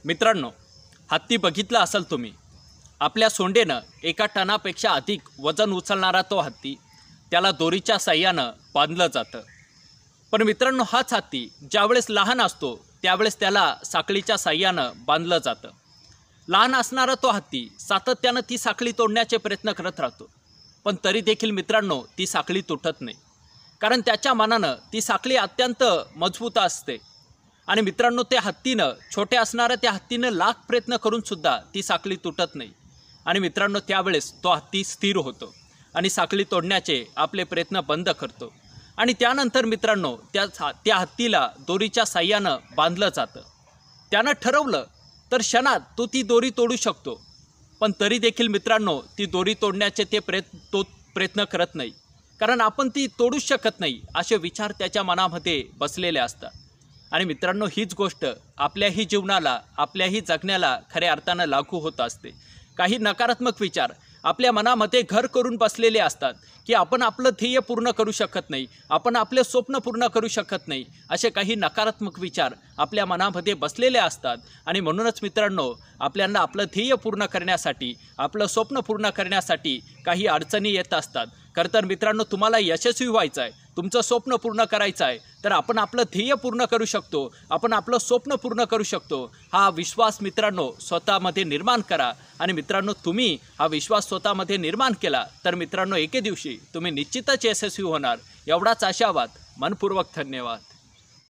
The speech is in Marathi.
मित्रांनो, हत्ती बघितला असेल तुम्ही। आपल्या सोंडेनं एका टनापेक्षा अधिक वजन उचलणारा तो हत्ती, त्याला दोरीच्या साह्यानं बांधलं जातं। पण मित्रांनो, हाच हत्ती ज्यावेळेस लहान असतो त्यावेळेस त्याला साखळीच्या साह्यानं बांधलं जातं। लहान असणारा तो हत्ती सातत्यानं ती साखळी तोडण्याचे प्रयत्न करत राहतो, पण तरी देखील मित्रांनो ती साखळी तुटत नाही, कारण त्याच्या मनानं ती साखळी अत्यंत मजबूत असते। आणि मित्रांनो, त्या हत्तीनं छोटे असणाऱ्या त्या हत्तीनं लाख प्रयत्न करून सुद्धा ती साखळी तुटत नाही। आणि मित्रांनो, त्यावेळेस तो हत्ती स्थिर होतो आणि साखळी तोडण्याचे आपले प्रयत्न बंद करतो। आणि त्यानंतर मित्रांनो त्या हत्तीला दोरीच्या साह्यानं बांधलं जातं। त्यानं ठरवलं तर क्षणात तो ती दोरी तोडू शकतो, पण तरी देखील मित्रांनो ती दोरी तोडण्याचे ते प्रयत्न करत नाही, कारण आपण ती तोडूच शकत नाही असे विचार त्याच्या मनामध्ये बसलेले असतात। आणि मित्रांनो, हीच गोष्ट आपल्याही जीवनाला, आपल्याही जगण्याला खऱ्या अर्थानं लागू होत असते। काही नकारात्मक विचार आपल्या मनामध्ये घर करून बसलेले असतात की आपण आपलं ध्येय पूर्ण करू शकत नाही, आपण आपले स्वप्न पूर्ण करू शकत नाही, असे काही नकारात्मक विचार आपल्या मनामध्ये बसलेले असतात। आणि म्हणूनच मित्रांनो, आपल्याला आपलं ध्येय पूर्ण करण्यासाठी, आपलं स्वप्न पूर्ण करण्यासाठी काही अडचणी येत असतात। खरं तर मित्रांनो, तुम्हाला यशस्वी व्हायचं आहे, तुमचं स्वप्न पूर्ण करायचं आहे, तर आपण आपलं ध्येय पूर्ण करू शकतो, आपण आपलं स्वप्न पूर्ण करू शकतो, हा विश्वास मित्रांनो स्वतःमध्ये निर्माण करा। आणि मित्रांनो, तुम्ही हा विश्वास स्वतःमध्ये निर्माण केला तर मित्रांनो एके दिवशी तुम्ही निश्चितच यशस्वी होणार। एवढाच आशावाद। मनपूर्वक धन्यवाद।